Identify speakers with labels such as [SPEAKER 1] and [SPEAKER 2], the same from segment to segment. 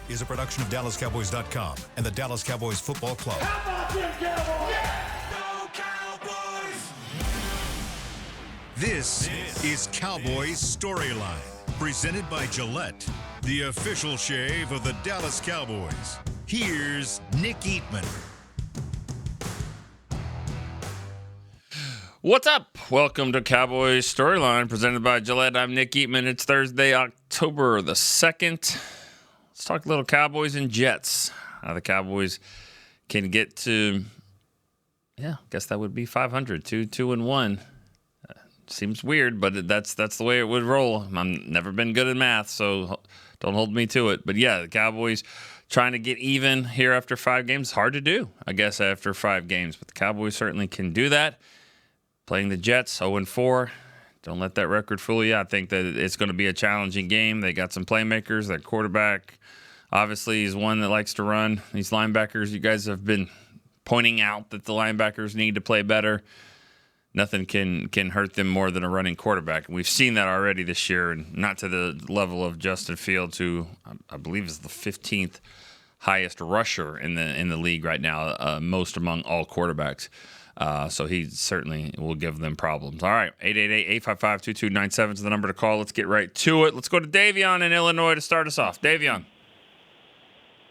[SPEAKER 1] is a production of DallasCowboys.com and the Dallas Cowboys Football Club.
[SPEAKER 2] How about them Cowboys?
[SPEAKER 1] This is Cowboys StoryLine, presented by Gillette, the official shave of the Dallas Cowboys. Here's Nick Eatman.
[SPEAKER 3] What's up? Welcome to Cowboys StoryLine, presented by Gillette. I'm Nick Eatman. It's Thursday, October the 2nd. Let's talk a little Cowboys and Jets. How the Cowboys can get to, I guess that would be 500, 2-1. Seems weird, but that's the way it would roll. I've never been good at math, so don't hold me to it. But yeah, the Cowboys trying to get even here after 5 games. Hard to do, I guess, after 5 games. But the Cowboys certainly can do that. Playing the Jets, 0-4. Don't let that record fool you. I think that it's going to be a challenging game. They got some playmakers. Their quarterback, obviously, is one that likes to run. These linebackers, you guys have been pointing out that the linebackers need to play better. Nothing can hurt them more than a running quarterback. We've seen that already this year, and not to the level of Justin Fields, who I believe is the 15th highest rusher in the league right now, most among all quarterbacks. So he certainly will give them problems. All right, 888-855-2297 is the number to call. Let's get right to it. Let's go to Davion in Illinois to start us off. Davion.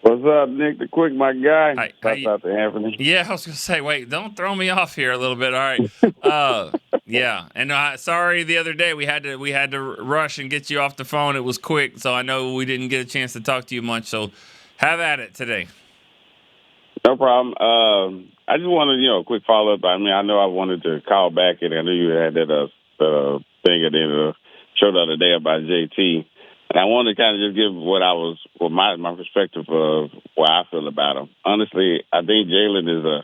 [SPEAKER 4] What's up, Nick the Quick, my guy?
[SPEAKER 3] Hi,
[SPEAKER 4] out to Anthony.
[SPEAKER 3] Yeah, I was going to say, wait, don't throw me off here a little bit. All right. Yeah, and sorry the other day we had to rush and get you off the phone. It was quick, so I know we didn't get a chance to talk to you much. So have at it today.
[SPEAKER 4] No problem. I just wanted, a quick follow-up. I mean, I know I wanted to call back, and I knew you had that thing at the end of the show the other day about JT. And I wanted to kind of just give my perspective of what I feel about him. Honestly, I think Jalen is a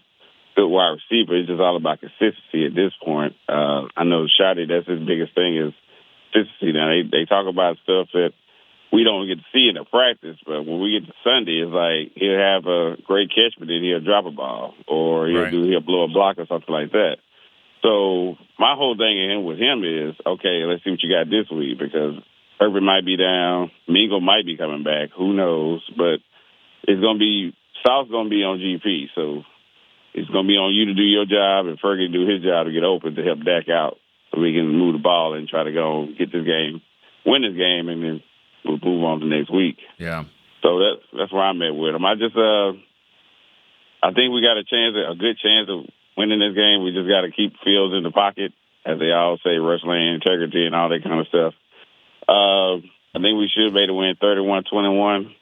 [SPEAKER 4] good wide receiver. It's just all about consistency at this point. I know Shotty, that's his biggest thing is consistency. Now, they talk about stuff that we don't get to see in the practice, but when we get to Sunday, it's like he'll have a great catch, but then he'll drop a ball, or he'll blow a block or something like that. So my whole thing with him is, okay, let's see what you got this week, because Herbert might be down, Mingo might be coming back, who knows? But it's going to be South's going to be on GP, so it's going to be on you to do your job and Fergie to do his job to get open to help Dak out, so we can move the ball and try to go get this game, win this game, and then we'll move on to next week.
[SPEAKER 3] Yeah.
[SPEAKER 4] So that's where I'm at with him. I think we got a good chance of winning this game. We just got to keep Fields in the pocket, as they all say, wrestling integrity and all that kind of stuff. I think we should be able to win 31-21.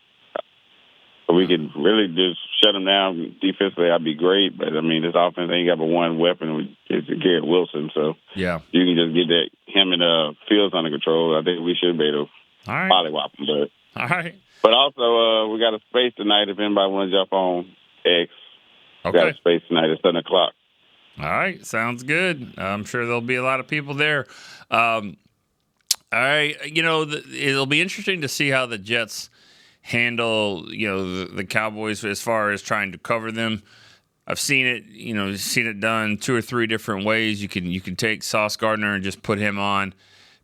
[SPEAKER 4] So we can really just shut them down defensively. That'd be great. But, I mean, this offense ain't got but one weapon. It's Garrett Wilson. So
[SPEAKER 3] yeah,
[SPEAKER 4] you can just get him and Fields under control. I think we should be able to pollywop them.
[SPEAKER 3] All right.
[SPEAKER 4] But also, we got a space tonight if anybody wants to jump on X.
[SPEAKER 3] Okay.
[SPEAKER 4] We got a space tonight at 7 o'clock.
[SPEAKER 3] All right. Sounds good. I'm sure there'll be a lot of people there. All right. It'll be interesting to see how the Jets handle, the Cowboys as far as trying to cover them. I've seen it, done 2 or 3 different ways. You can take Sauce Gardner and just put him on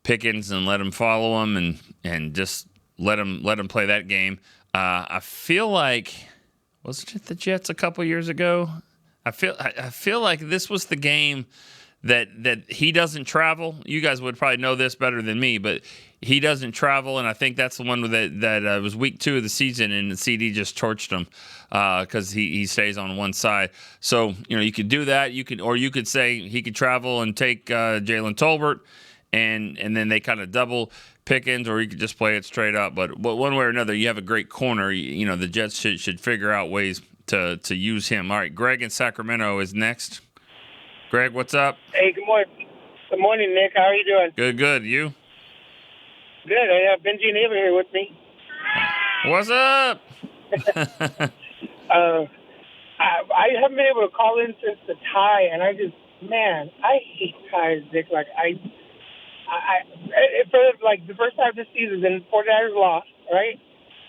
[SPEAKER 3] Pickens and let him follow him and just let him play that game. I feel like, wasn't it the Jets a couple years ago? I feel like this was the game that he doesn't travel. You guys would probably know this better than me, but he doesn't travel, and I think that's the one that was week 2 of the season, and the CD just torched him because he stays on one side. So you could do that. You could say he could travel and take Jalen Tolbert, and then they kind of double Pickens, or you could just play it straight up. But one way or another, you have a great corner. The Jets should figure out ways to use him. All right, Greg in Sacramento is next. Greg, what's up?
[SPEAKER 5] Hey, good morning. Good morning, Nick. How are you doing?
[SPEAKER 3] Good. You?
[SPEAKER 5] Good. I have Benji and Ava here with me.
[SPEAKER 3] What's up?
[SPEAKER 5] I haven't been able to call in since the tie, and I hate ties, Nick. Like, for the first time this season, then 49ers lost, right?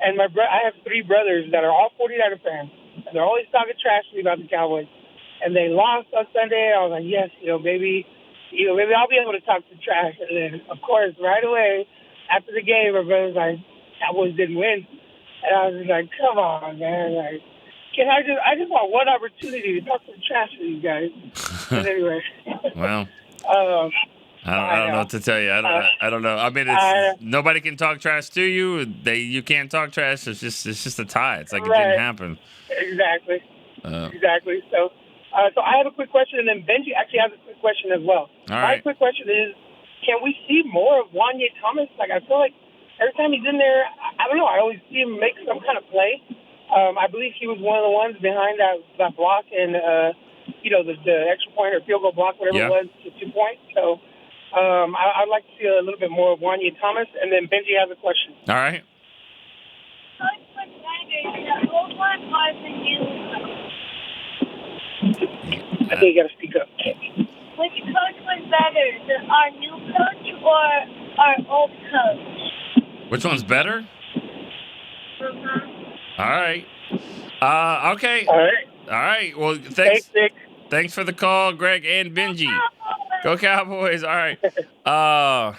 [SPEAKER 5] And I have 3 brothers that are all 49er fans, and they're always talking trash to me about the Cowboys. And they lost on Sunday. I was like, yes, maybe I'll be able to talk some trash. And then, of course, right away after the game, my brother's like, Cowboys didn't win. And I was like, come on, man. Like, I just want one opportunity to talk some trash to you guys. But anyway.
[SPEAKER 3] Well,
[SPEAKER 5] um,
[SPEAKER 3] I don't know
[SPEAKER 5] know.
[SPEAKER 3] what to tell you. I don't know. I mean,
[SPEAKER 5] I,
[SPEAKER 3] nobody can talk trash to you. You can't talk trash. It's just a tie. It's like it didn't
[SPEAKER 5] right.
[SPEAKER 3] happen.
[SPEAKER 5] Exactly.
[SPEAKER 3] Uh,
[SPEAKER 5] Exactly. So I have a quick question, and then Benji actually has a quick question as well.
[SPEAKER 3] All
[SPEAKER 5] My
[SPEAKER 3] right.
[SPEAKER 5] quick question is, can we see more of Wanye Thomas? Like, I feel like every time he's in there, I don't know, I always see him make some kind of play. I believe he was one of the ones behind that block and, the extra point or field goal block, whatever it was, to 2 points. So I'd like to see a little bit more of Wanye Thomas, and then Benji has a question.
[SPEAKER 3] All right.
[SPEAKER 5] I think you got to speak up.
[SPEAKER 2] Which coach was better, our new coach or our old coach?
[SPEAKER 3] Which one's better? All right. Okay.
[SPEAKER 5] All right.
[SPEAKER 3] All right. Well,
[SPEAKER 5] Thanks, Nick.
[SPEAKER 3] Thanks for the call, Greg and Benji. Go Cowboys. All right. Man,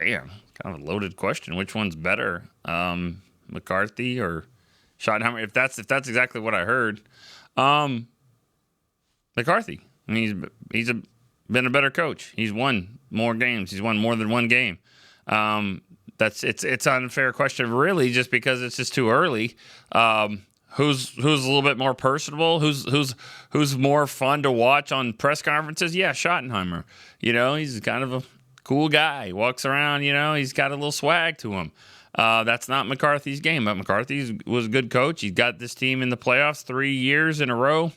[SPEAKER 3] kind of a loaded question. Which one's better, McCarthy or Schottenheimer? If that's exactly what I heard, McCarthy. I mean, he's been a better coach. He's won more games. He's won more than one game. It's an unfair question, really, just because it's just too early. Who's a little bit more personable? Who's more fun to watch on press conferences? Yeah, Schottenheimer. He's kind of a cool guy. He walks around. He's got a little swag to him. That's not McCarthy's game, but McCarthy was a good coach. He's got this team in the playoffs 3 years in a row.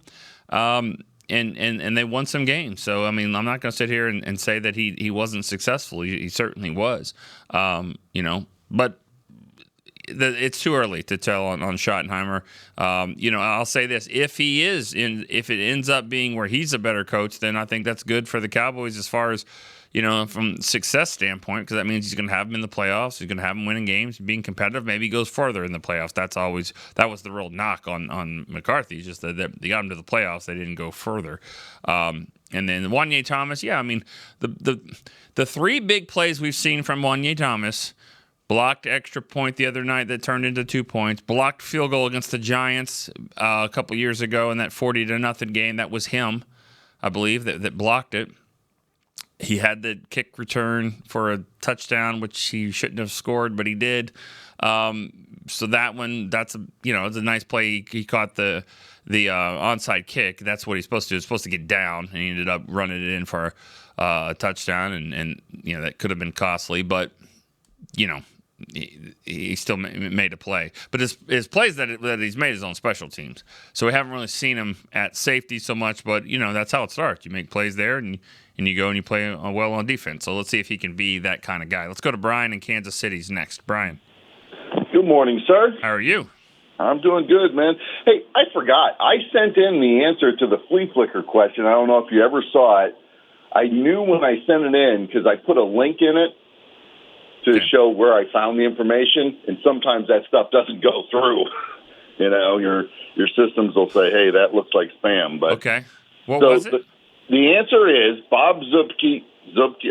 [SPEAKER 3] And they won some games. So, I mean, I'm not going to sit here and say that he wasn't successful. He certainly was. But it's too early to tell on Schottenheimer. I'll say this: if it ends up being where he's a better coach, then I think that's good for the Cowboys as far as from success standpoint, because that means he's going to have them in the playoffs. He's going to have them winning games, being competitive. Maybe he goes further in the playoffs. That was the real knock on McCarthy, just that they got him to the playoffs. They didn't go further. And then Wanye Thomas, yeah, I mean the three big plays we've seen from Wanye Thomas: blocked extra point the other night that turned into 2 points, blocked field goal against the Giants a couple years ago in that 40-0 game. That was him, I believe, that blocked it. He had the kick return for a touchdown, which he shouldn't have scored, but he did. So that one, it's a nice play. He caught the onside kick. That's what he's supposed to do. He's supposed to get down, and he ended up running it in for a touchdown, and that could have been costly, but he still made a play. But his plays that he's made his own special teams. So we haven't really seen him at safety so much, but that's how it starts. You make plays there, and you go and you play well on defense. So let's see if he can be that kind of guy. Let's go to Brian in Kansas City's next. Brian.
[SPEAKER 6] Good morning, sir.
[SPEAKER 3] How are you?
[SPEAKER 6] I'm doing good, man. Hey, I forgot. I sent in the answer to the flea flicker question. I don't know if you ever saw it. I knew when I sent it in because I put a link in it to show where I found the information, and sometimes that stuff doesn't go through. Your systems will say, "Hey, that looks like spam." But
[SPEAKER 3] okay, what was it?
[SPEAKER 6] The answer is Bob Zupke.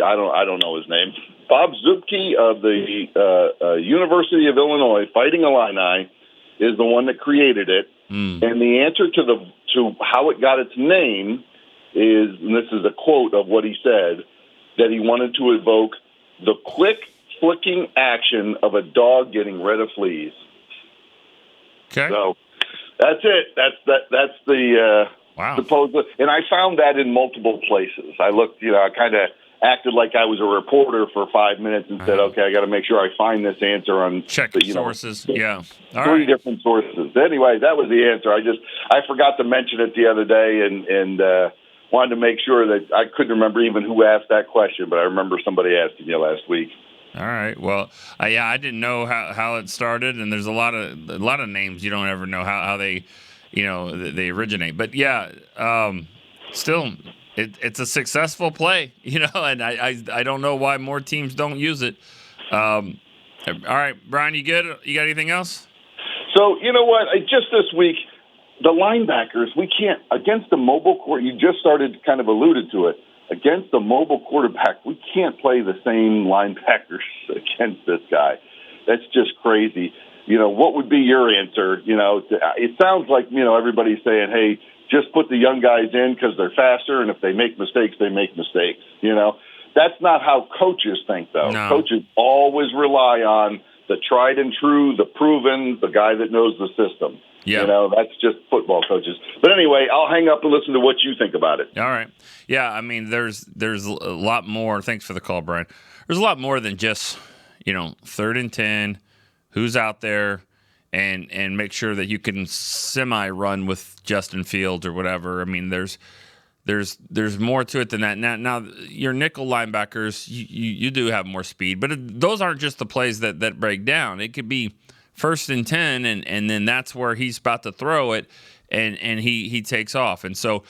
[SPEAKER 6] I don't know his name. Bob Zupke of the University of Illinois Fighting Illini is the one that created it. And the answer to how it got its name is, and this is a quote of what he said, that he wanted to evoke the quick flicking action of a dog getting rid of fleas.
[SPEAKER 3] Okay.
[SPEAKER 6] So that's it. That's the
[SPEAKER 3] wow.
[SPEAKER 6] Supposed, and I found that in multiple places. I looked, I kind of acted like I was a reporter for 5 minutes and said, okay, I got to make sure I find this answer on
[SPEAKER 3] check sources. Yeah. All
[SPEAKER 6] three
[SPEAKER 3] right.
[SPEAKER 6] different sources. Anyway, that was the answer. I forgot to mention it the other day and wanted to make sure that I couldn't remember even who asked that question, but I remember somebody asking you last week.
[SPEAKER 3] All right. Well, I didn't know how it started, and there's a lot of names you don't ever know how they, they originate. But yeah, still, it's a successful play, and I don't know why more teams don't use it. All right, Brian, you good? You got anything else?
[SPEAKER 6] So you know what? Just this week, the linebackers, we can't against the mobile court. You just started kind of alluded to it. Against the mobile quarterback, we can't play the same linebackers against this guy. That's just crazy. what would be your answer? It sounds like, everybody's saying, hey, just put the young guys in because they're faster, and if they make mistakes, they make mistakes. That's not how coaches think, though.
[SPEAKER 3] No.
[SPEAKER 6] Coaches always rely on the tried and true, the proven, the guy that knows the system.
[SPEAKER 3] Yeah.
[SPEAKER 6] That's just football coaches. But anyway, I'll hang up and listen to what you think about it.
[SPEAKER 3] All right. Yeah, I mean, there's a lot more. Thanks for the call, Brian. There's a lot more than just, 3rd and 10, who's out there, and make sure that you can semi-run with Justin Fields or whatever. I mean, there's more to it than that. Now your nickel linebackers, you do have more speed, but those aren't just the plays that break down. It could be 1st and 10, and then that's where he's about to throw it, and he takes off. And so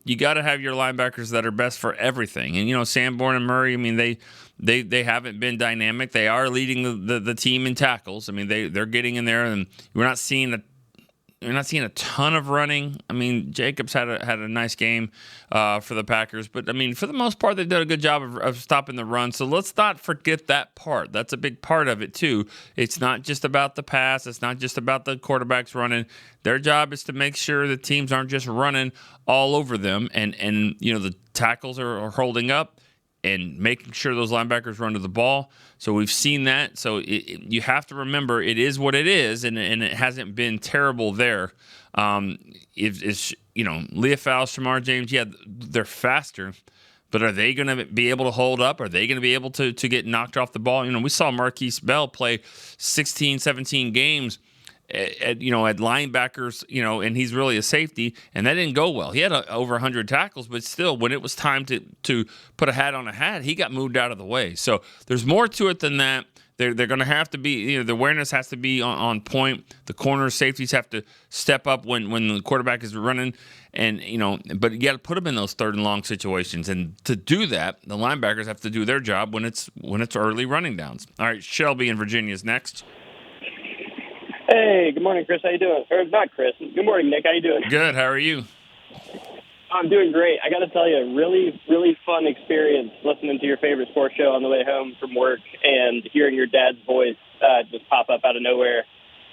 [SPEAKER 3] you got to have your linebackers that are best for everything. And Sanborn and Murray, I mean, they haven't been dynamic. They are leading the team in tackles. I mean, they're getting in there, and we're not seeing a ton of running. I mean, Jacobs had a nice game for the Packers, but I mean, for the most part, they've done a good job of stopping the run. So let's not forget that part. That's a big part of it too. It's not just about the pass. It's not just about the quarterbacks running. Their job is to make sure the teams aren't just running all over them, and the tackles are holding up and making sure those linebackers run to the ball. So we've seen that. So you have to remember it is what it is, and it hasn't been terrible there. Leafal, Shamar James, yeah, they're faster, but are they going to be able to hold up? Are they going to be able to get knocked off the ball? We saw Marquise Bell play 16, 17 games at linebackers, and he's really a safety, and that didn't go well. He had over 100 tackles, but still, when it was time to put a hat on a hat, he got moved out of the way. So there's more to it than that. They're going to have to be, the awareness has to be on point. The corner safeties have to step up when the quarterback is running, and but you got to put them in those 3rd and long situations. And to do that, the linebackers have to do their job when it's early running downs. All right, Shelby in Virginia is next.
[SPEAKER 7] Hey, good morning, Chris. How you doing? Or not Chris. Good morning, Nick. How you doing?
[SPEAKER 3] Good. How are you?
[SPEAKER 7] I'm doing great. I got to tell you, really, really fun experience listening to your favorite sports show on the way home from work and hearing your dad's voice just pop up out of nowhere,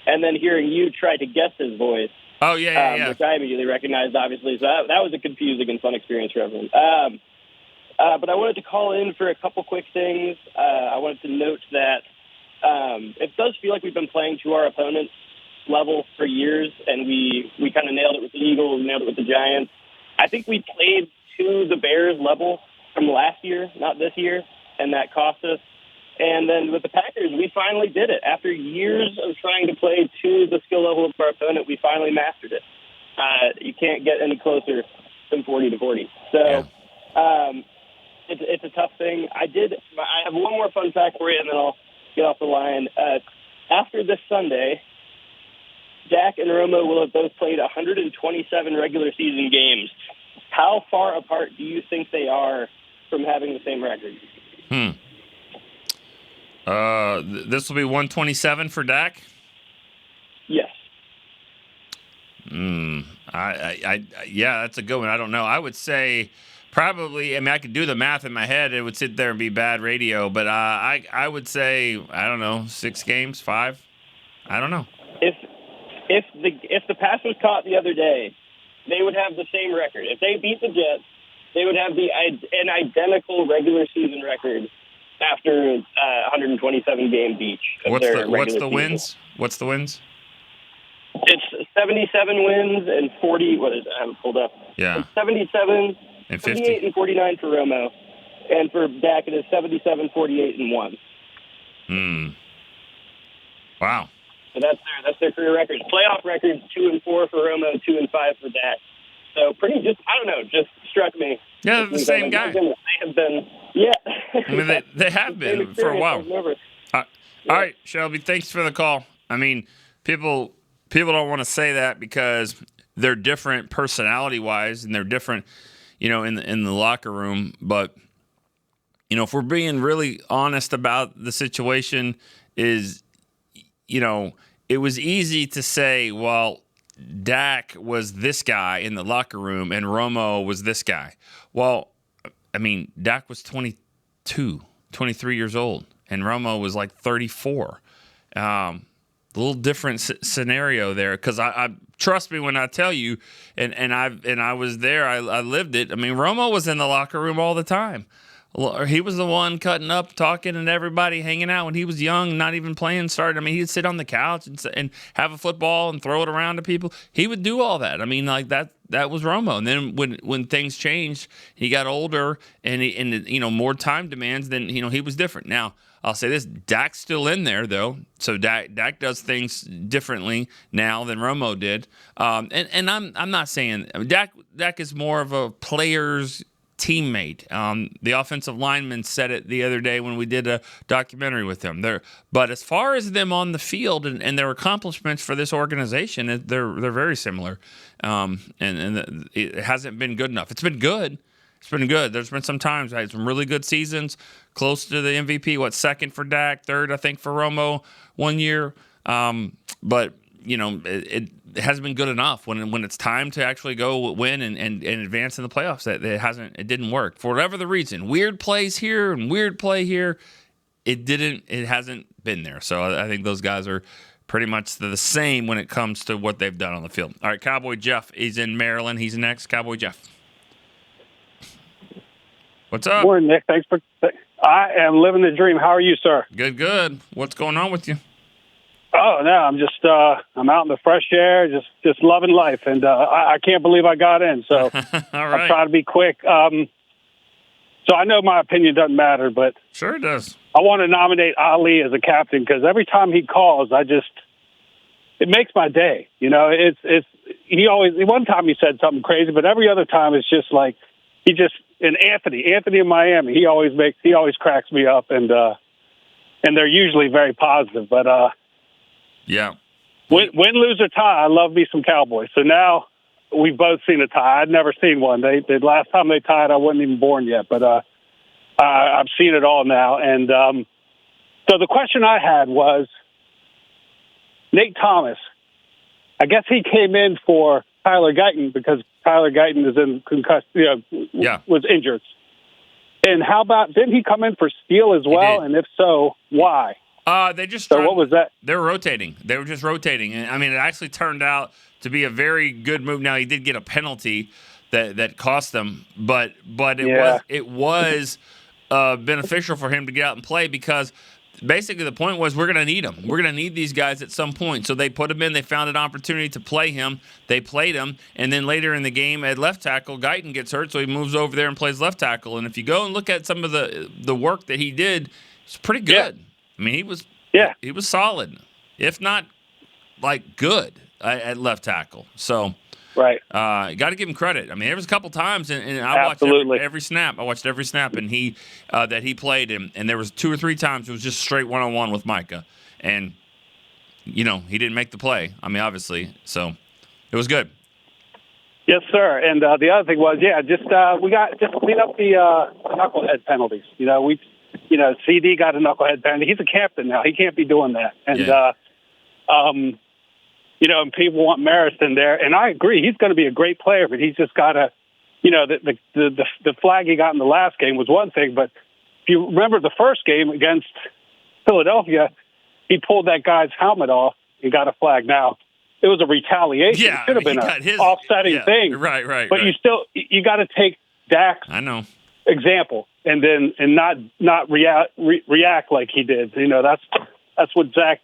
[SPEAKER 7] and then hearing you try to guess his voice.
[SPEAKER 3] Oh, yeah.
[SPEAKER 7] Which I immediately recognized, obviously. So that was a confusing and fun experience for everyone. But I wanted to call in for a couple quick things. I wanted to note that it does feel like we've been playing to our opponent's level for years, and we kind of nailed it with the Eagles, nailed it with the Giants. I think we played to the Bears level from last year, not this year, and that cost us. And then with the Packers, we finally did it. After years of trying to play to the skill level of our opponent, we finally mastered it. You can't get any closer than 40-40. So it's a tough thing. I have one more fun fact for you, and then I'll get off the line. After this Sunday, Dak and Romo will have both played 127 regular season games. How far apart do you think they are from having the same record?
[SPEAKER 3] This will be 127 for Dak?
[SPEAKER 7] Yes.
[SPEAKER 3] Yeah, that's a good one. I don't know. I would say probably, I could do the math in my head. It would sit there and be bad radio, but I would say, I don't know, 6 games, 5? I don't know.
[SPEAKER 7] If the pass was caught the other day, they would have the same record. If they beat the Jets, they would have an identical regular season record after 127 games each.
[SPEAKER 3] What's the wins? What's the wins?
[SPEAKER 7] It's 77 wins and 40. What is it? I have it pulled up.
[SPEAKER 3] Yeah.
[SPEAKER 7] It's 77
[SPEAKER 3] and 50.
[SPEAKER 7] 58 and 49 for Romo, and for Dak it is 77, 48 and 1.
[SPEAKER 3] Wow.
[SPEAKER 7] So that's their career record. Playoff records 2-4 for Romo, 2-5 for Dak. So just struck me.
[SPEAKER 3] Yeah, they're the same guy.
[SPEAKER 7] They have been, yeah.
[SPEAKER 3] I mean, they have been for a while. All right, Shelby, thanks for the call. I mean, people don't want to say that because they're different personality-wise and they're different, in the locker room. But, if we're being really honest about the situation is, it was easy to say, well, Dak was this guy in the locker room and Romo was this guy. Well, Dak was 23 years old, and Romo was like 34. little different scenario there, because I trust me when I tell you, and I was there, I lived it. I mean, Romo was in the locker room all the time. He was the one cutting up, talking, and everybody hanging out when he was young, not even playing. Started. I mean, he'd sit on the couch and have a football and throw it around to people. He would do all that. I mean, like that was Romo. And then when things changed, he got older and more time demands. Then he was different. Now I'll say this: Dak's still in there though, so Dak does things differently now than Romo did. And I'm not saying Dak is more of a player's teammate. The offensive lineman said it the other day when we did a documentary with him. But as far as them on the field and their accomplishments for this organization, they're very similar. And it hasn't been good enough. It's been good. It's been good. There's been some times I had some really good seasons, close to the MVP. Second for Dak, third I think for Romo one year. But it hasn't been good enough when it's time to actually go win and advance in the playoffs. It didn't work for whatever the reason. Weird plays here and weird play here. It hasn't been there. So I think those guys are pretty much the same when it comes to what they've done on the field. All right, Cowboy Jeff is in Maryland. He's next. Cowboy Jeff. What's up?
[SPEAKER 8] Morning, Nick. Thanks for. I am living the dream. How are you, sir?
[SPEAKER 3] Good. What's going on with you?
[SPEAKER 8] Oh no, I'm just I'm out in the fresh air, just loving life, and I can't believe I got in. So
[SPEAKER 3] All right.
[SPEAKER 8] I'll try to be quick. So I know my opinion doesn't matter, but
[SPEAKER 3] sure it does.
[SPEAKER 8] I want to nominate Ali as a captain because every time he calls, it makes my day. He always one time he said something crazy, but every other time it's just like and Anthony in Miami, he always cracks me up, and they're usually very positive, but
[SPEAKER 3] yeah.
[SPEAKER 8] Win, lose, or tie, I love me some Cowboys. So now we've both seen a tie. I'd never seen one. The last time they tied, I wasn't even born yet. But I've seen it all now. And so the question I had was, Nate Thomas, I guess he came in for Tyler Guyton because Tyler Guyton is in concussed, was injured. And how about, didn't he come in for Steele as well? And if so, why?
[SPEAKER 3] What
[SPEAKER 8] was that?
[SPEAKER 3] They were rotating. They were just rotating. And I mean, it actually turned out to be a very good move. Now he did get a penalty that cost them, but it was beneficial for him to get out and play because basically the point was we're going to need him. We're going to need these guys at some point. So they put him in. They found an opportunity to play him. They played him, and then later in the game at left tackle, Guyton gets hurt, so he moves over there and plays left tackle. And if you go and look at some of the work that he did, it's pretty good. Yeah. I mean, he was solid, if not like good at left tackle. So,
[SPEAKER 8] right,
[SPEAKER 3] got to give him credit. I mean, there was a couple times, and I watched every snap. I watched every snap, and that he played, and there was 2 or 3 times it was just straight one-on-one with Micah, and he didn't make the play. I mean, obviously, so it was good.
[SPEAKER 8] Yes, sir. And the other thing was, we got clean up the knucklehead penalties. CD got a knucklehead penalty. He's a captain now. He can't be doing that. And, and people want Marist in there. And I agree. He's going to be a great player, but he's just got to, the flag he got in the last game was one thing. But if you remember the first game against Philadelphia, he pulled that guy's helmet off and got a flag. Now, it was a retaliation.
[SPEAKER 3] Yeah,
[SPEAKER 8] it should have been an offsetting thing.
[SPEAKER 3] Right.
[SPEAKER 8] But you got to take Dak's example and not react like he did. That's what Dak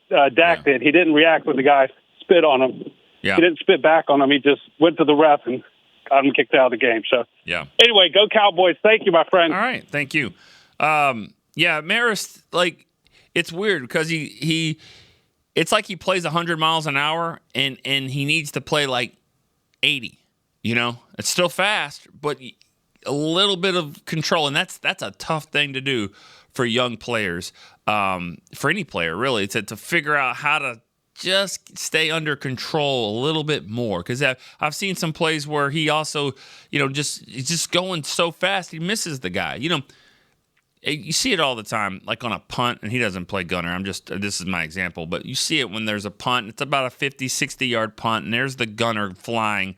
[SPEAKER 8] did. He didn't react when the guy spit on him. Yeah. He didn't spit back on him. He just went to the ref and got him kicked out of the game. So anyway, go Cowboys. Thank you, my friend.
[SPEAKER 3] All right, thank you. Marist, it's weird because he it's like he plays 100 miles an hour and he needs to play like 80. It's still fast, but a little bit of control, and that's a tough thing to do for young players, for any player really, to figure out how to just stay under control a little bit more. Because I've seen some plays where he also, he's just going so fast he misses the guy. You see it all the time, like on a punt, and he doesn't play gunner. This is my example, but you see it when there's a punt. It's about a 50, 60-yard punt, and there's the gunner flying.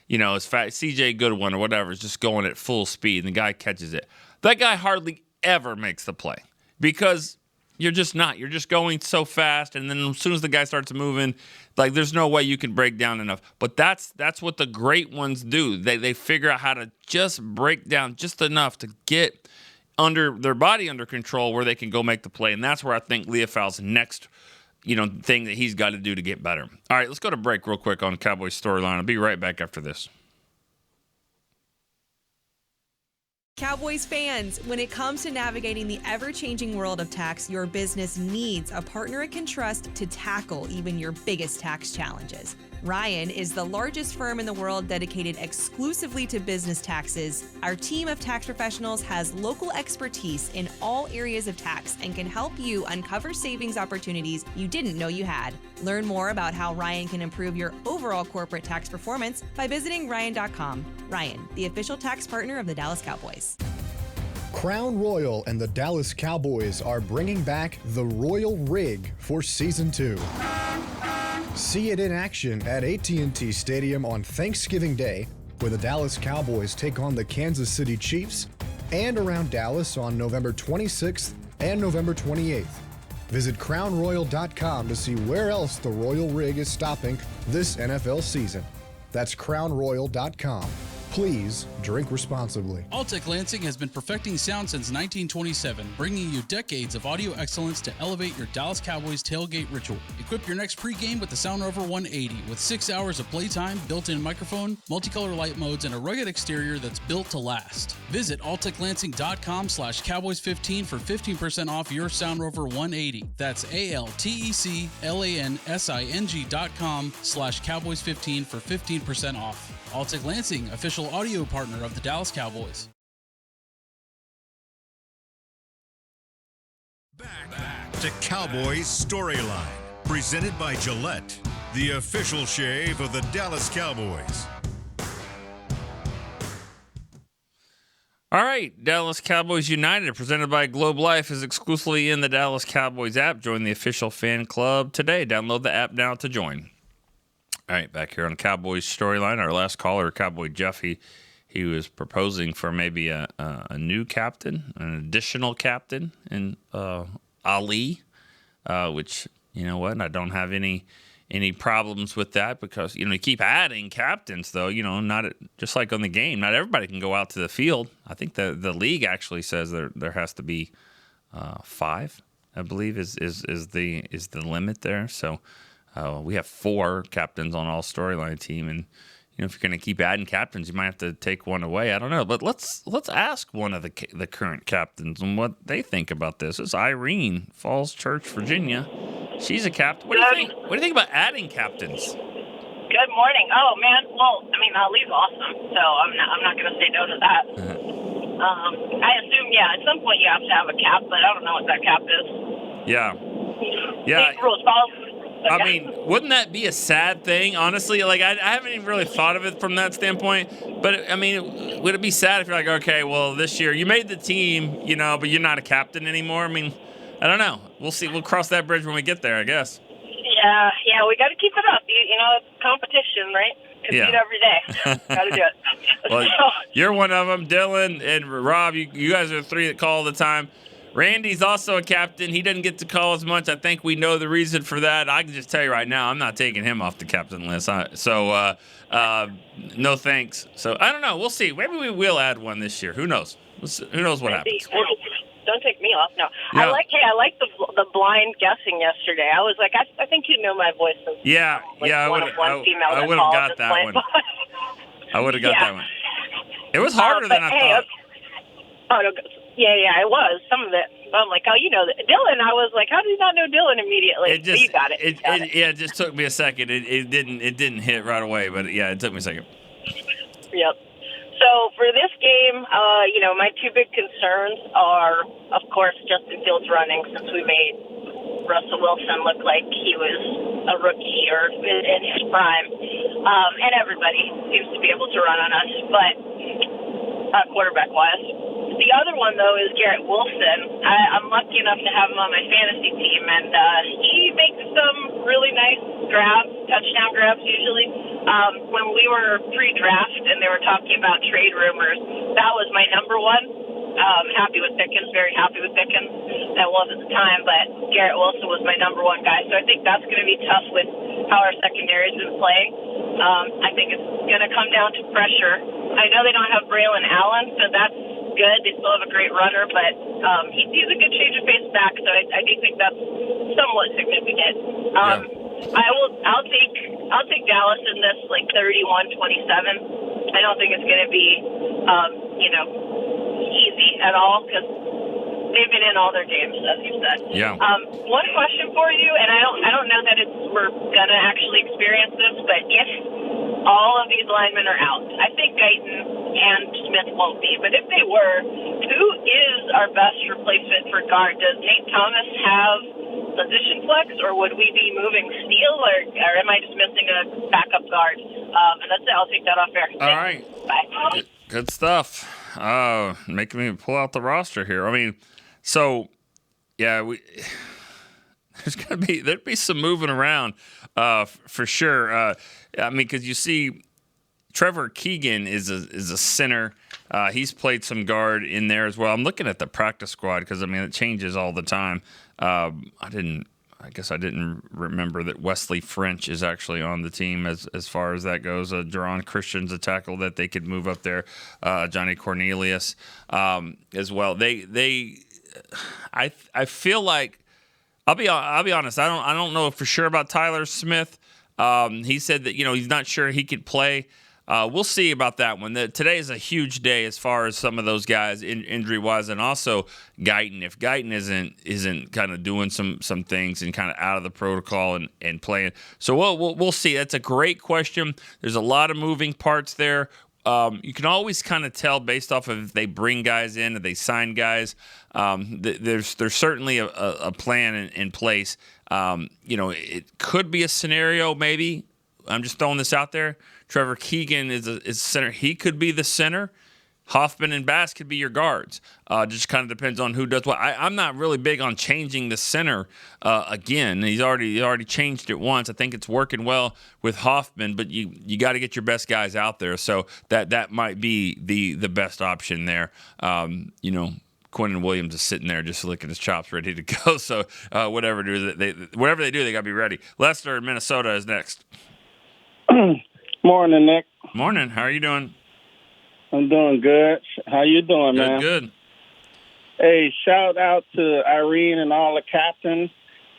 [SPEAKER 3] As fast, CJ Goodwin or whatever is just going at full speed, and the guy catches it. That guy hardly ever makes the play because You're just not. You're just going so fast, and then as soon as the guy starts moving, like there's no way you can break down enough. But that's what the great ones do. They figure out how to just break down just enough to get their body under control where they can go make the play. And that's where I think Leofau's next, thing that he's got to do to get better. All right, let's go to break real quick on Cowboys Storyline. I'll be right back after this.
[SPEAKER 9] Cowboys fans, when it comes to navigating the ever-changing world of tax, your business needs a partner it can trust to tackle even your biggest tax challenges. Ryan is the largest firm in the world dedicated exclusively to business taxes. Our team of tax professionals has local expertise in all areas of tax and can help you uncover savings opportunities you didn't know you had. Learn more about how Ryan can improve your overall corporate tax performance by visiting Ryan.com. Ryan, the official tax partner of the Dallas Cowboys.
[SPEAKER 10] Crown Royal and the Dallas Cowboys are bringing back the Royal Rig for Season 2. See it in action at AT&T Stadium on Thanksgiving Day, where the Dallas Cowboys take on the Kansas City Chiefs, and around Dallas on November 26th and November 28th. Visit crownroyal.com to see where else the Royal Rig is stopping this NFL season. That's crownroyal.com. Please drink responsibly.
[SPEAKER 11] Altec Lansing has been perfecting sound since 1927, bringing you decades of audio excellence to elevate your Dallas Cowboys tailgate ritual. Equip your next pregame with the Sound Rover 180 with 6 hours of playtime, built-in microphone, multicolor light modes, and a rugged exterior that's built to last. Visit alteclansing.com/Cowboys15 for 15% off your Sound Rover 180. That's ALTECLANSING.com/Cowboys15 for 15% off. Altec Lansing, official audio partner of the Dallas Cowboys.
[SPEAKER 1] Back to Cowboys Storyline, presented by Gillette, the official shave of the Dallas Cowboys.
[SPEAKER 3] All right, Dallas Cowboys United, presented by Globe Life, is exclusively in the Dallas Cowboys app. Join the official fan club today. Download the app now to join. All right, back here on Cowboys Storyline, our last caller, Cowboy Jeff, he was proposing for maybe a new captain, an additional captain in Ali, which, you know what, I don't have any problems with that because, you keep adding captains, though, not just like on the game. Not everybody can go out to the field. I think the league actually says there has to be 5, I believe, is the limit there. So we have 4 captains on all Storyline team, and if you're going to keep adding captains, you might have to take one away. I don't know, but let's ask one of the current captains and what they think about this. It's Irene, Falls Church, Virginia. She's a captain. What do you think? What do you think about adding captains?
[SPEAKER 12] Good morning. Oh man, well, Ali's awesome, so I'm not going to say no to that. I assume, at some point you have to have a cap, but I don't know what that cap is.
[SPEAKER 3] Yeah.
[SPEAKER 12] Rules follow.
[SPEAKER 3] Wouldn't that be a sad thing, honestly? Like, I haven't even really thought of it from that standpoint. But, would it be sad if you're like, okay, well, this year you made the team, but you're not a captain anymore? I don't know. We'll see. We'll cross that bridge when we get there, I guess.
[SPEAKER 12] Yeah, we got to keep it up. It's competition, right? Compete every day. Got to do it.
[SPEAKER 3] Well, you're one of them. Dylan and Rob, you guys are the 3 that call all the time. Randy's also a captain. He doesn't get to call as much. I think we know the reason for that. I can just tell you right now, I'm not taking him off the captain list. No thanks. So I don't know. We'll see. Maybe we will add one this year. Who knows? Who knows what happens?
[SPEAKER 12] Don't take me off. No. I like the blind guessing yesterday. I was like, I think you know my voice. I would have got that one.
[SPEAKER 3] I would have got that one. It was harder than I thought.
[SPEAKER 12] Yeah, it was, some of it. I'm like, Dylan. I was like, how do you not know Dylan immediately? You got it.
[SPEAKER 3] It just took me a second. It didn't hit right away, but it took me a second.
[SPEAKER 12] Yep. So for this game, my 2 big concerns are, of course, Justin Fields running, since we made Russell Wilson look like he was a rookie or in his prime, and everybody seems to be able to run on us, but quarterback-wise. The other one, though, is Garrett Wilson. I'm lucky enough to have him on my fantasy team, and he makes some really nice grabs, touchdown grabs usually. When we were pre-draft and they were talking about trade rumors, that was my number one. Happy with Pickens, very happy with Pickens. That was at the time, but Garrett Wilson was my number one guy. So I think that's going to be tough with how our secondary has been playing. I think it's going to come down to pressure. I know they don't have Braylon Allen, so that's good. They still have a great runner, but he's a good change of pace back, so I do think that's somewhat significant. I'll take Dallas in this, like 31-27. I don't think it's going to be, easy at all because they've been in all their games, as you said.
[SPEAKER 3] Yeah.
[SPEAKER 12] One question for you, and I don't know that we're going to actually experience this, but if all of these linemen are out, I think Guyton and Smith won't be, but if they were, who is our best replacement for guard? Does Nate Thomas have position flex, or would we be moving Steele, or am I just missing a backup guard? And that's it. I'll take that off air.
[SPEAKER 3] All right.
[SPEAKER 12] Bye.
[SPEAKER 3] Good stuff. Making me pull out the roster here. I mean, so yeah, there'd be some moving around for sure. I mean, because you see, Trevor Keegan is a center. He's played some guard in there as well. I'm looking at the practice squad because I mean it changes all the time. I guess I didn't remember that Wesley French is actually on the team as far as that goes. Jerron Christian's a tackle that they could move up there. Johnny Cornelius as well. I feel like I'll be honest. I don't know for sure about Tyler Smith. He said that he's not sure he could play. We'll see about that one. Today is a huge day as far as some of those guys injury wise, and also Guyton. If Guyton isn't kind of doing some things and kind of out of the protocol and playing, so we'll see. That's a great question. There's a lot of moving parts there. You can always kind of tell based off of if they bring guys in, if they sign guys. There's certainly a plan in place. It could be a scenario maybe. I'm just throwing this out there. Trevor Keegan is center. He could be the center. Hoffman and Bass could be your guards. Just kind of depends on who does what. I'm not really big on changing the center again. He's already changed it once. I think it's working well with Hoffman, but you got to get your best guys out there. So that might be the best option there. Quentin Williams is sitting there just licking his chops, ready to go. So whatever they do, they got to be ready. Lester in Minnesota is next.
[SPEAKER 13] Morning, Nick.
[SPEAKER 3] Morning. How are you doing?
[SPEAKER 13] I'm doing good. How you doing, man?
[SPEAKER 3] Good.
[SPEAKER 13] Hey, shout out to Irene and all the captains,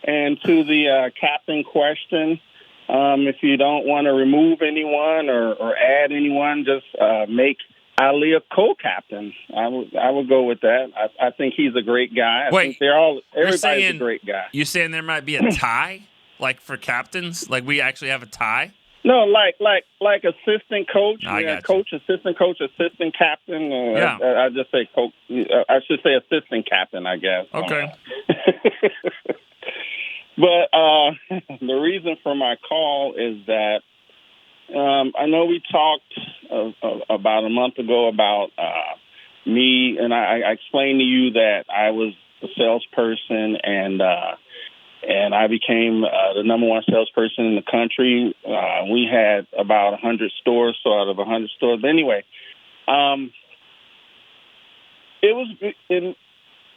[SPEAKER 13] and to the captain question. If you don't want to remove anyone or add anyone, just make Ali a co-captain. I would go with that. I think he's a great guy.
[SPEAKER 3] Wait,
[SPEAKER 13] everybody's a great guy.
[SPEAKER 3] You saying there might be a tie, like for captains? Like we actually have a tie?
[SPEAKER 13] No, like assistant coach,
[SPEAKER 3] coach,
[SPEAKER 13] assistant coach, assistant captain. I just say coach. I should say assistant captain, I guess.
[SPEAKER 3] Okay.
[SPEAKER 13] But the reason for my call is that I know we talked about a month ago about me, and I explained to you that I was a salesperson and I became the number one salesperson in the country. We had about 100 stores, so out of 100 stores. But anyway, I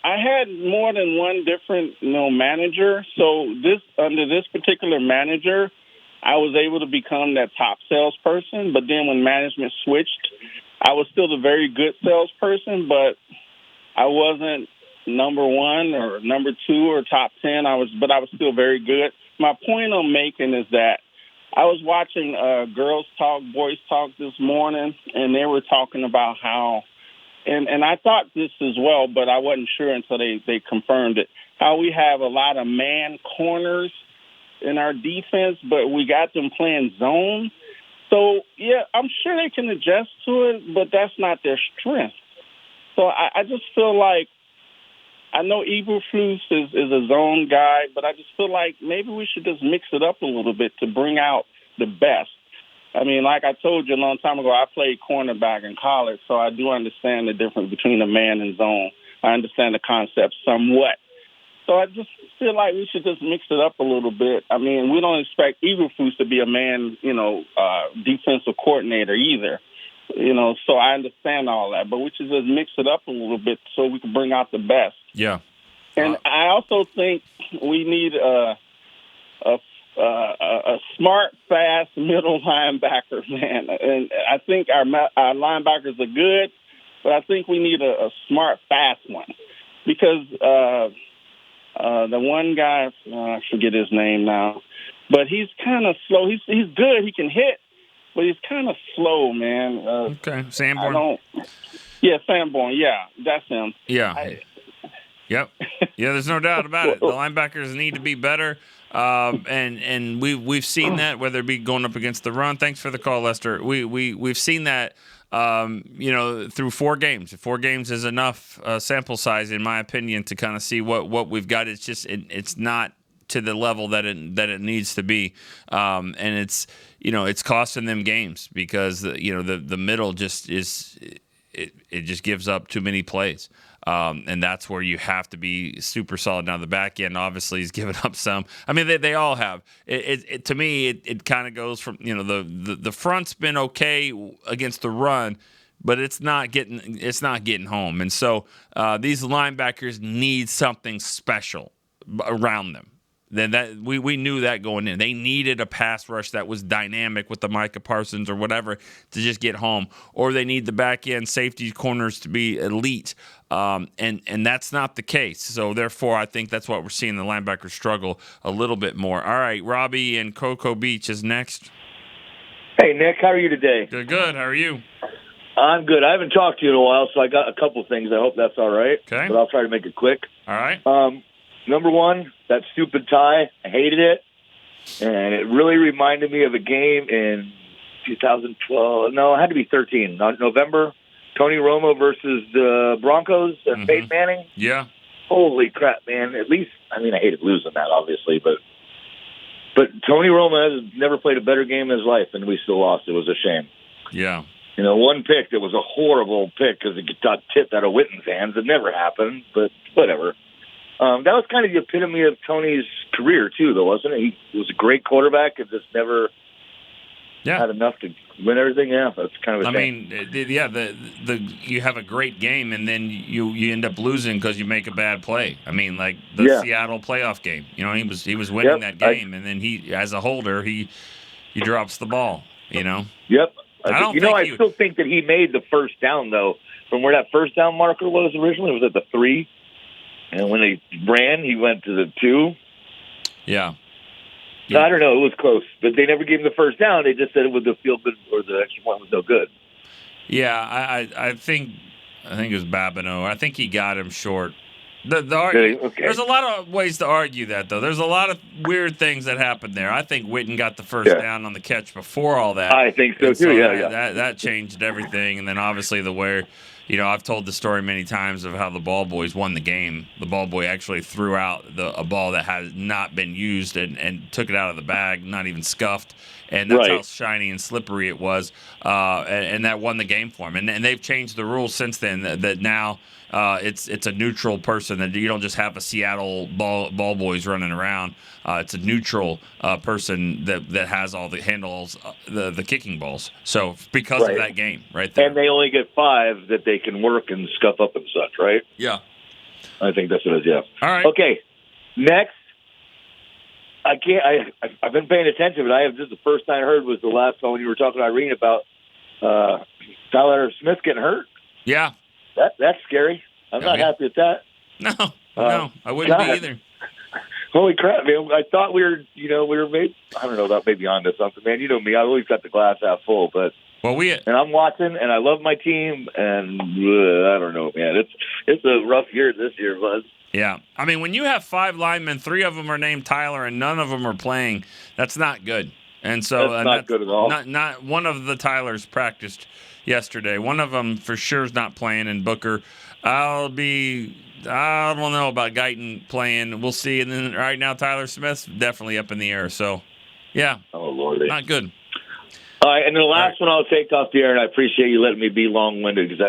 [SPEAKER 13] had more than one different, manager. So under this particular manager, I was able to become that top salesperson. But then when management switched, I was still a very good salesperson, but I wasn't number one or number two or top 10. I was still very good. My point I'm making is that I was watching Girls Talk, Boys Talk this morning, and they were talking about how, and I thought this as well, but I wasn't sure until they confirmed it, how we have a lot of man corners in our defense, but we got them playing zone. So, yeah, I'm sure they can adjust to it, but that's not their strength. So I just feel like, I know Eberflus is a zone guy, but I just feel like maybe we should just mix it up a little bit to bring out the best. I mean, like I told you a long time ago, I played cornerback in college, so I do understand the difference between a man and zone. I understand the concept somewhat. So I just feel like we should just mix it up a little bit. I mean, we don't expect Eberflus to be a man, defensive coordinator either. So I understand all that, but we should just mix it up a little bit so we can bring out the best.
[SPEAKER 3] Yeah.
[SPEAKER 13] And I also think we need a smart, fast middle linebacker, man. And I think our linebackers are good, but I think we need a smart, fast one. Because the one guy, I forget his name now, but he's kind of slow. He's good. He can hit, but he's kind of slow, man.
[SPEAKER 3] Okay. Sanborn?
[SPEAKER 13] Sanborn. Yeah, that's him.
[SPEAKER 3] Yeah. Yep. Yeah, there's no doubt about it. The linebackers need to be better. And we've seen that, whether it be going up against the run. Thanks for the call, Lester. We've seen that through 4 games. 4 games is enough sample size, in my opinion, to kind of see what we've got. It's just it's not to the level that it needs to be, and it's costing them games because the middle just is it just gives up too many plays. And that's where you have to be super solid. Now, the back end obviously is giving up some. I mean, they all have. To me, it kind of goes from the front's been okay against the run, but it's not getting home. And so these linebackers need something special around them. Then that we knew that going in. They needed a pass rush that was dynamic with the Micah Parsons or whatever to just get home, or they need the back end safety corners to be elite, and that's not the case. So therefore, I think that's what we're seeing the linebackers struggle a little bit more. All right, Robbie in Cocoa Beach is next.
[SPEAKER 14] Hey Nick, how are you today?
[SPEAKER 3] Good. How are you?
[SPEAKER 14] I'm good. I haven't talked to you in a while, so I got a couple things. I hope that's all right.
[SPEAKER 3] Okay.
[SPEAKER 14] But I'll try to make it quick.
[SPEAKER 3] All right.
[SPEAKER 14] Number one, that stupid tie. I hated it. And it really reminded me of a game in 2012. No, it had to be 13. November. Tony Romo versus the Broncos and Peyton Manning.
[SPEAKER 3] Yeah.
[SPEAKER 14] Holy crap, man. At least, I hated losing that, obviously. But Tony Romo has never played a better game in his life, and we still lost. It was a shame.
[SPEAKER 3] Yeah.
[SPEAKER 14] One pick that was a horrible pick because it got tipped out of Witten's hands. It never happened, but whatever. That was kind of the epitome of Tony's career, too, though, wasn't it? He was a great quarterback and just never had enough to win everything. Yeah, that's kind of a shame.
[SPEAKER 3] You have a great game, and then you end up losing because you make a bad play. Like the Seattle playoff game. He was winning that game, and then he, as a holder, he drops the ball,
[SPEAKER 14] Yep. I still think that he made the first down, though, from where that first down marker was originally. It was at the 3. And when they ran, he went to the 2.
[SPEAKER 3] Yeah.
[SPEAKER 14] I don't know. It was close. But they never gave him the first down. They just said it was the field good or the extra point was no good.
[SPEAKER 3] Yeah, I think it was Babineau. I think he got him short. There's a lot of ways to argue that, though. There's a lot of weird things that happened there. I think Witten got the first down on the catch before all that.
[SPEAKER 14] I think so, too.
[SPEAKER 3] That changed everything. And then obviously I've told the story many times of how the ball boys won the game. The ball boy actually threw out a ball that has not been used and took it out of the bag, not even scuffed. And that's how shiny and slippery it was. And that won the game for him. And they've changed the rules since then that now it's a neutral person, that you don't just have a Seattle ball boys running around. It's a neutral person that has all the handles, the kicking balls. So because of that game right there.
[SPEAKER 14] And they only get 5 that they can work and scuff up and such, right?
[SPEAKER 3] Yeah.
[SPEAKER 14] I think that's what it is, yeah.
[SPEAKER 3] All right.
[SPEAKER 14] Okay, next. I've been paying attention, but this is the first time I heard was the last one when you were talking to Irene about Tyler Smith getting hurt.
[SPEAKER 3] Yeah.
[SPEAKER 14] That's scary. I'm not happy with that.
[SPEAKER 3] No, I wouldn't be either.
[SPEAKER 14] Holy crap, man! I thought we were maybe, I don't know, about maybe onto something, man. You know me, I always got the glass half full, but and I'm watching, and I love my team, and I don't know, man. It's a rough year this year, Buzz.
[SPEAKER 3] Yeah, when you have 5 linemen, 3 of them are named Tyler, and none of them are playing, that's not good. And so
[SPEAKER 14] that's not good at all.
[SPEAKER 3] Not one of the Tylers practiced yesterday. One of them for sure is not playing, and Booker. I don't know about Guyton playing. We'll see. And then right now, Tyler Smith's definitely up in the air. So, yeah.
[SPEAKER 14] Oh, Lordy.
[SPEAKER 3] Not good.
[SPEAKER 14] All right, and the last one I'll take off the air, and I appreciate you letting me be long-winded because I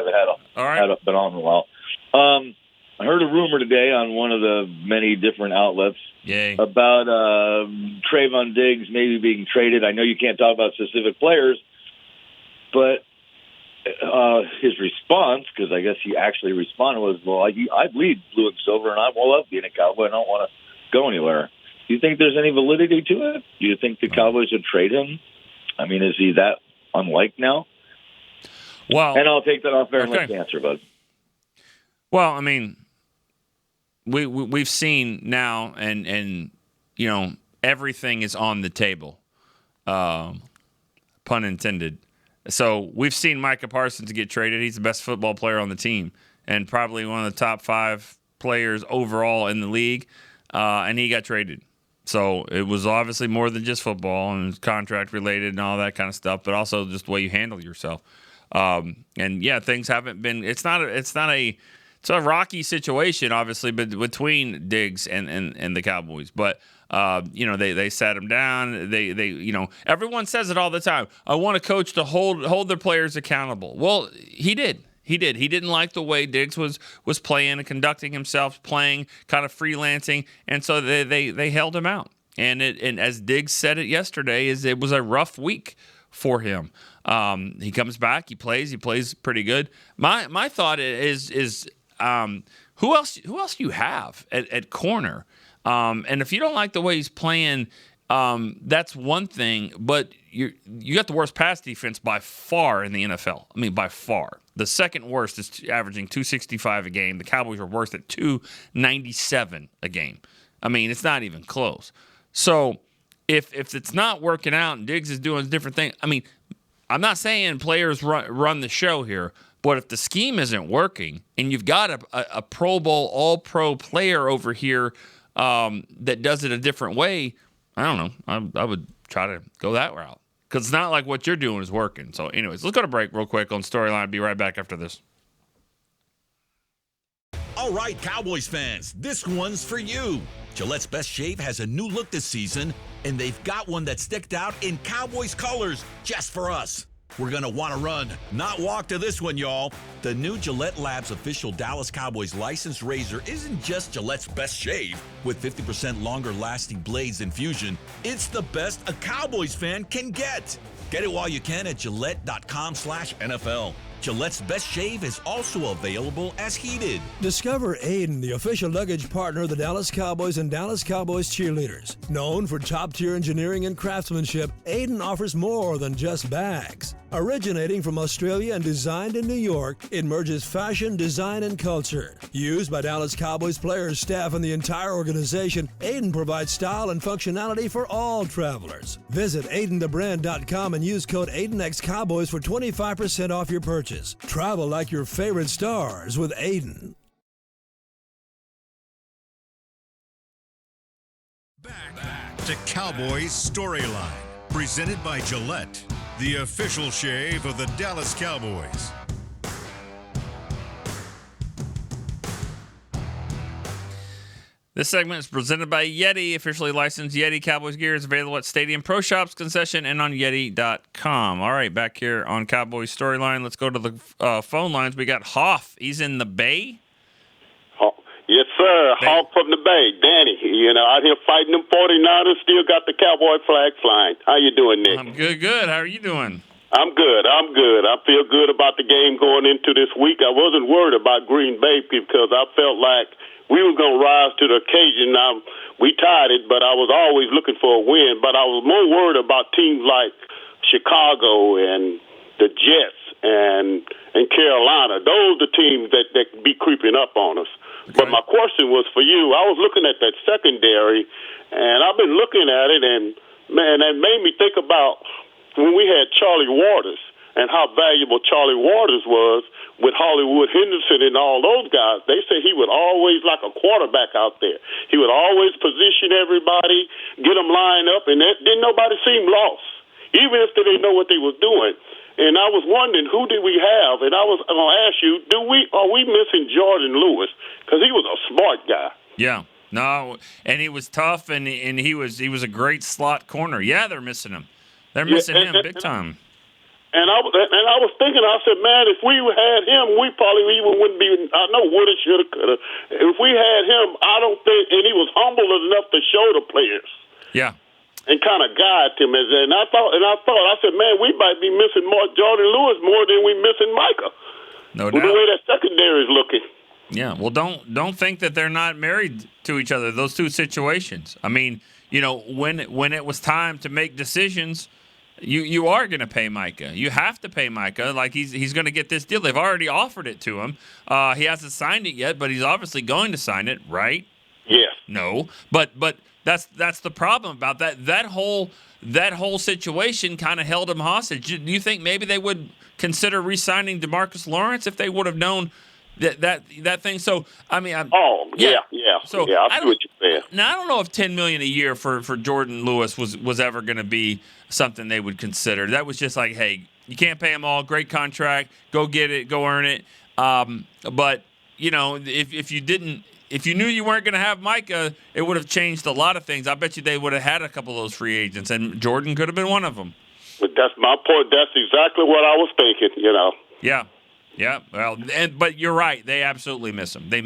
[SPEAKER 14] haven't been on in a while. I heard a rumor today on one of the many different outlets about Trevon Diggs maybe being traded. I know you can't talk about specific players, but his response, because I guess he actually responded, was, well, I bleed blue and silver, and I love being a Cowboy. I don't want to go anywhere. Do you think there's any validity to it? Do you think the Cowboys would trade him? I mean, is he that unliked now?
[SPEAKER 3] Well,
[SPEAKER 14] and I'll take that off there and let you answer, bud.
[SPEAKER 3] Well, I mean, we've seen now, and you know, everything is on the table, pun intended. So we've seen Micah Parsons get traded. He's the best football player on the team and probably one of the top 5 players overall in the league, and he got traded. So it was obviously more than just football and contract related and all that kind of stuff, but also just the way you handle yourself. And yeah, things haven't been. It's a rocky situation, obviously, but between Diggs and the Cowboys. But you know, they sat him down. They you know, everyone says it all the time. I want a coach to hold their players accountable. Well, he did. He didn't like the way Diggs was playing and conducting himself, playing kind of freelancing, and so they held him out. And as Diggs said it yesterday, it was a rough week for him. He comes back, he plays pretty good. My thought is who else do you have at corner? And if you don't like the way he's playing, that's one thing. But you got the worst pass defense by far in the NFL. I mean, by far. The second worst is averaging 265 a game. The Cowboys are worse at 297 a game. I mean, it's not even close. So if it's not working out and Diggs is doing different things, I mean, I'm not saying players run the show here, but if the scheme isn't working and you've got a Pro Bowl, all-pro player over here that does it a different way, I don't know. I would try to go that route because it's not like what you're doing is working. So anyways, let's go to break real quick on StoryLine. Be right back after this.
[SPEAKER 15] All right, Cowboys fans, this one's for you. Gillette's Best Shave has a new look this season, and they've got one that sticked out in Cowboys colors just for us. We're going to want to run, not walk to this one, y'all. The new Gillette Labs official Dallas Cowboys licensed razor isn't just Gillette's best shave. With 50% longer lasting blades than Fusion, it's the best a Cowboys fan can get. Get it while you can at Gillette.com/NFL. Gillette's Best Shave is also available as heated.
[SPEAKER 16] Discover Aiden, the official luggage partner of the Dallas Cowboys and Dallas Cowboys cheerleaders. Known for top-tier engineering and craftsmanship, Aiden offers more than just bags. Originating from Australia and designed in New York, it merges fashion, design, and culture. Used by Dallas Cowboys players, staff, and the entire organization, Aiden provides style and functionality for all travelers. Visit AidenTheBrand.com and use code AidenXCowboys for 25% off your purchase. Travel like your favorite stars with Aiden.
[SPEAKER 1] Back to Cowboys Storyline, presented by Gillette, the official shave of the Dallas Cowboys.
[SPEAKER 3] This segment is presented by Yeti, officially licensed Yeti Cowboys gear is available at Stadium Pro Shops, concession, and on Yeti.com. All right, back here on Cowboys Storyline. Let's go to the phone lines. We got Hoff. He's in the Bay.
[SPEAKER 17] Yes, sir. Hawk from the Bay. Danny, out here fighting them 49ers, still got the Cowboy flag flying. How you doing, Nick?
[SPEAKER 3] I'm good. How are you doing?
[SPEAKER 17] I'm good. I feel good about the game going into this week. I wasn't worried about Green Bay because I felt like we were going to rise to the occasion. Now, we tied it, but I was always looking for a win. But I was more worried about teams like Chicago and the Jets and Carolina. Those are the teams that be creeping up on us. Okay. But my question was for you. I was looking at that secondary, and I've been looking at it, and, man, that made me think about when we had Charlie Waters and how valuable Charlie Waters was with Hollywood Henderson and all those guys. They say he would always, like a quarterback out there, he would always position everybody, get them lined up, and didn't nobody seem lost, even if they didn't know what they was doing. And I was wondering, who did we have? And I was going to ask you, are we missing Jordan Lewis? Because he was a smart guy.
[SPEAKER 3] Yeah. No, and he was tough, and he was a great slot corner. Yeah, they're missing him. They're missing him big time.
[SPEAKER 17] And I was thinking, I said, man, if we had him, we probably even wouldn't be. I know woulda, shoulda, coulda. If we had him, I don't think, and he was humble enough to show the players.
[SPEAKER 3] Yeah,
[SPEAKER 17] and kind of guide him. And I thought, I said, man, we might be missing more Jordan Lewis more than we missing Micah.
[SPEAKER 3] No
[SPEAKER 17] With
[SPEAKER 3] doubt.
[SPEAKER 17] the way that secondary is looking.
[SPEAKER 3] Yeah, well, don't think that they're not married to each other. Those two situations. I mean, when it was time to make decisions, you are going to pay Micah. You have to pay Micah. Like he's going to get this deal. They've already offered it to him. He hasn't signed it yet, but he's obviously going to sign it, right?
[SPEAKER 17] Yes.
[SPEAKER 3] No, but that's the problem about that. That whole situation kind of held him hostage. Do you think maybe they would consider re-signing DeMarcus Lawrence if they would have known that thing? So I mean,
[SPEAKER 17] yeah.
[SPEAKER 3] So
[SPEAKER 17] yeah, I see what you're saying.
[SPEAKER 3] Now I don't know if $10 million a year for Jordan Lewis was ever going to be something they would consider. That was just like, hey, you can't pay him all. Great contract, go get it, go earn it. But if you didn't. If you knew you weren't going to have Micah, it would have changed a lot of things. I bet you they would have had a couple of those free agents, and Jordan could have been one of them.
[SPEAKER 17] But that's my point. That's exactly what I was thinking,
[SPEAKER 3] Yeah. Well, but you're right. They absolutely miss him. They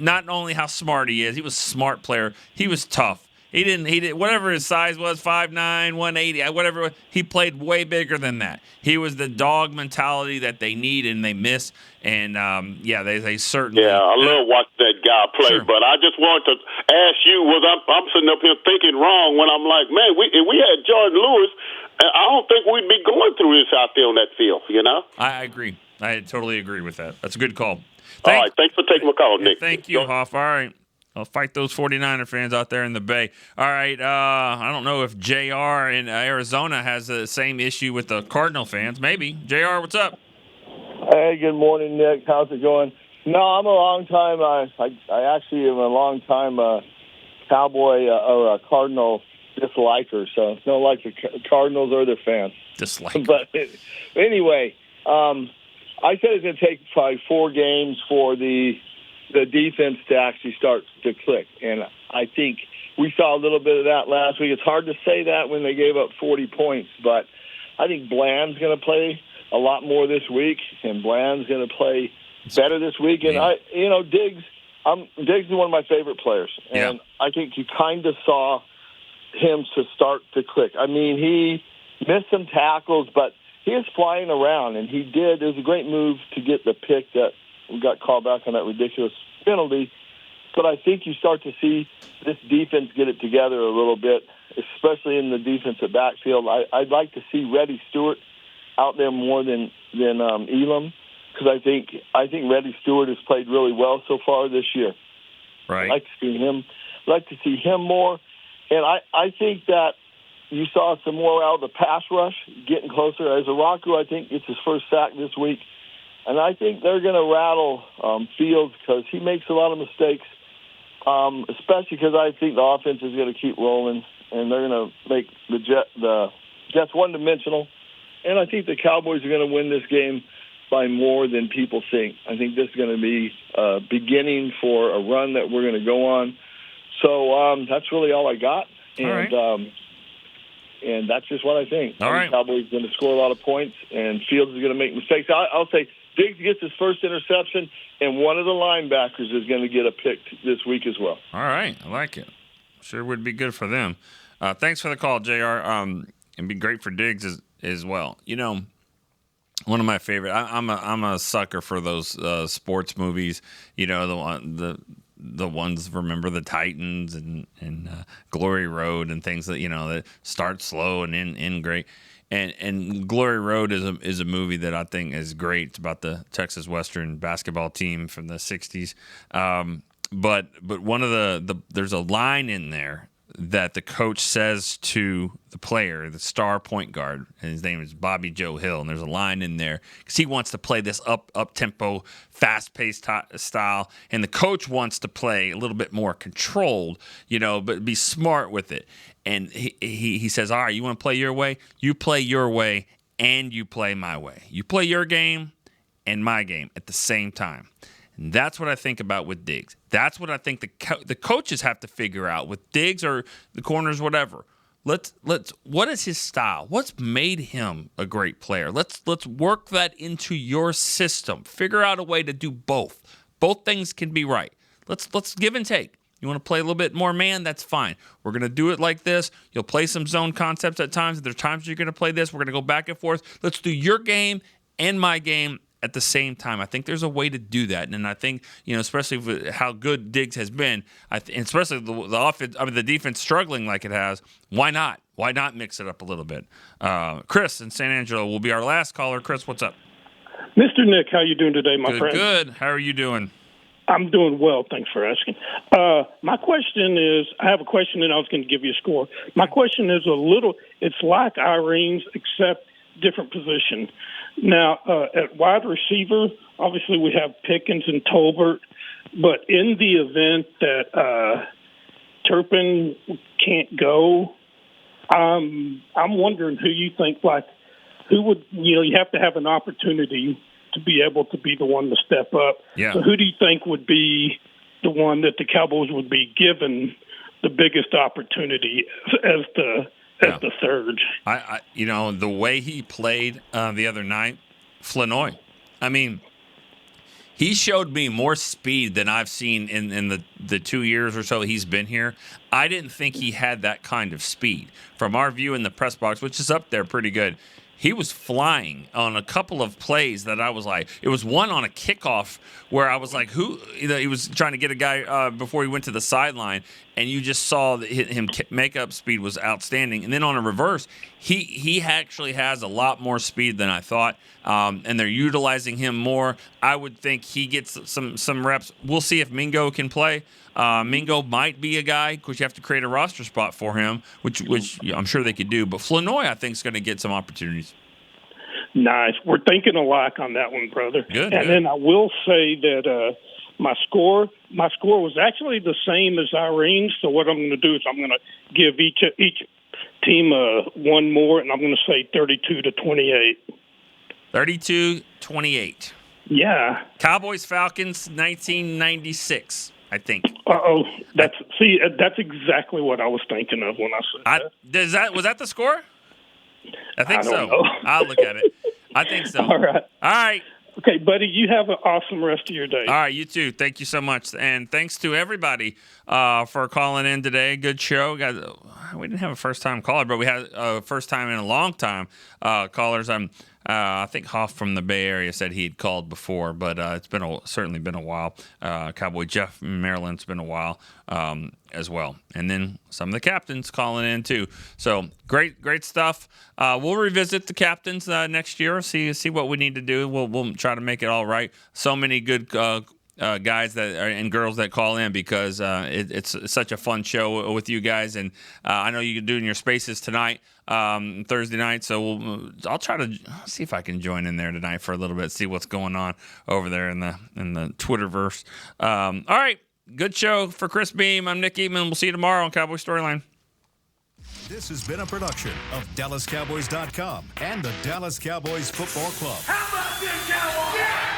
[SPEAKER 3] not only how smart he is. He was a smart player. He was tough. He didn't whatever his size was, 5'9", 180, whatever. He played way bigger than that. He was the dog mentality that they need and they miss. And they certainly.
[SPEAKER 17] Yeah, I love watching that guy play.
[SPEAKER 3] Sure.
[SPEAKER 17] But I just wanted to ask you: I'm sitting up here thinking wrong when I'm like, man, if we had Jordan Lewis, I don't think we'd be going through this out there on that field.
[SPEAKER 3] I agree. I totally agree with that. That's a good call.
[SPEAKER 17] All right, thanks for taking my call, Nick.
[SPEAKER 3] Thank you, Hoff. All right. I'll fight those 49er fans out there in the Bay. All right, I don't know if JR in Arizona has the same issue with the Cardinal fans. Maybe. JR, what's up?
[SPEAKER 18] Hey, good morning, Nick. How's it going? No, I'm a long time. I actually am a long time Cowboy or a Cardinal disliker. So don't like the Cardinals or their fans.
[SPEAKER 3] Dislike.
[SPEAKER 18] But anyway, I said it's going to take probably 4 games for the defense to actually start to click. And I think we saw a little bit of that last week. It's hard to say that when they gave up 40 points, but I think Bland's going to play a lot more this week, and Bland's going to play better this week. And Diggs is one of my favorite players, and I think you kind of saw him to start to click. I mean, he missed some tackles, but he was flying around, and he did. It was a great move to get the pick that we got called back on that ridiculous penalty. But I think you start to see this defense get it together a little bit, especially in the defensive backfield. I'd like to see Reddy Stewart out there more than Elam, because I think Reddy Stewart has played really well so far this year.
[SPEAKER 3] Right.
[SPEAKER 18] I'd like to see him more. And I think that you saw some more out of the pass rush, getting closer. As Araku, I think, gets his first sack this week. And I think they're going to rattle Fields because he makes a lot of mistakes, especially because I think the offense is going to keep rolling, and they're going to make the Jets one-dimensional. And I think the Cowboys are going to win this game by more than people think. I think this is going to be a beginning for a run that we're going to go on. So that's really all I got. And that's just what I think.
[SPEAKER 3] All right.
[SPEAKER 18] The Cowboys are going to score a lot of points, and Fields is going to make mistakes. I'll say Diggs gets his first interception, and one of the linebackers is going to get a pick this week as well.
[SPEAKER 3] All right. I like it. Sure would be good for them. Thanks for the call, JR. It'd be great for Diggs as well. One of my favorite. I'm a sucker for those sports movies. The ones, Remember the Titans and Glory Road and things that start slow and end great. And Glory Road is a movie that I think is great. It's about the Texas Western basketball team from the 60s. But one of there's a line in there that the coach says to the player, the star point guard, and his name is Bobby Joe Hill, and there's a line in there because he wants to play this up-tempo, fast-paced style, and the coach wants to play a little bit more controlled, but be smart with it. And he says, all right, you want to play your way? You play your way, and you play my way. You play your game and my game at the same time. And that's what I think about with Diggs. That's what I think the coaches have to figure out with Diggs or the corners, whatever. What is his style? What's made him a great player? Let's work that into your system. Figure out a way to do both. Both things can be right. Let's give and take. You want to play a little bit more man? That's fine. We're going to do it like this. You'll play some zone concepts at times. There's times you're going to play this. We're going to go back and forth. Let's do your game and my game at the same time. I think there's a way to do that, and I think especially with how good Diggs has been, and especially the offense, the defense struggling like it has. Why not? Why not mix it up a little bit? Chris in San Angelo will be our last caller. Chris, what's up?
[SPEAKER 19] Mr. Nick, how you doing today, my friend?
[SPEAKER 3] Good. How are you doing?
[SPEAKER 19] I'm doing well. Thanks for asking. My question is, I have a question, and I was going to give you a score. My question is it's like Irene's, except different position. Now, at wide receiver, obviously we have Pickens and Tolbert, but in the event that Turpin can't go, I'm wondering who you think, who would, you have to have an opportunity to be able to be the one to step up.
[SPEAKER 3] Yeah.
[SPEAKER 19] So who do you think would be the one that the Cowboys would be given the biggest opportunity as the third?
[SPEAKER 3] The way he played the other night, Flanoy. I mean, he showed me more speed than I've seen in the 2 years or so he's been here. I didn't think he had that kind of speed. From our view in the press box, which is up there pretty good, he was flying on a couple of plays that I was like, it was one on a kickoff where I was like, he was trying to get a guy before he went to the sideline, and you just saw that him makeup speed was outstanding. And then on a reverse, he actually has a lot more speed than I thought, and they're utilizing him more. I would think he gets some reps. We'll see if Mingo can play. Mingo might be a guy because you have to create a roster spot for him, which I'm sure they could do. But Flanoy, I think, is going to get some opportunities.
[SPEAKER 19] Nice. We're thinking alike on that one, brother.
[SPEAKER 3] Good.
[SPEAKER 19] Then I will say that my score was actually the same as Irene's. So what I'm going to do is I'm going to give each team one more, and I'm going to say 32-28.
[SPEAKER 3] 32-28.
[SPEAKER 19] Yeah.
[SPEAKER 3] Cowboys Falcons 1996. I think.
[SPEAKER 19] That's exactly what I was thinking of when I said that.
[SPEAKER 3] Was that the score? I think so.
[SPEAKER 19] don't know.
[SPEAKER 3] I'll look at it. I think so.
[SPEAKER 19] All right. Okay, buddy, you have an awesome rest of your day.
[SPEAKER 3] All right, you too. Thank you so much. And thanks to everybody for calling in today. Good show. We didn't have a first-time caller, but we had a first time in a long time callers. I think Hoff from the Bay Area said he had called before, but it's certainly been a while. Cowboy Jeff from Maryland's been a while as well. And then some of the captains calling in too. So great stuff. We'll revisit the captains next year, see what we need to do. We'll try to make it all right. So many good guys and girls that call in because it's such a fun show with you guys. And I know you can do in your spaces tonight. Thursday night, so I'll try to see if I can join in there tonight for a little bit, see what's going on over there in the Twitterverse. All right, good show for Chris Beam. I'm Nick Eatman. We'll see you tomorrow on Cowboy Storyline.
[SPEAKER 1] This has been a production of DallasCowboys.com and the Dallas Cowboys Football Club.
[SPEAKER 20] How about this, Cowboys? Yeah!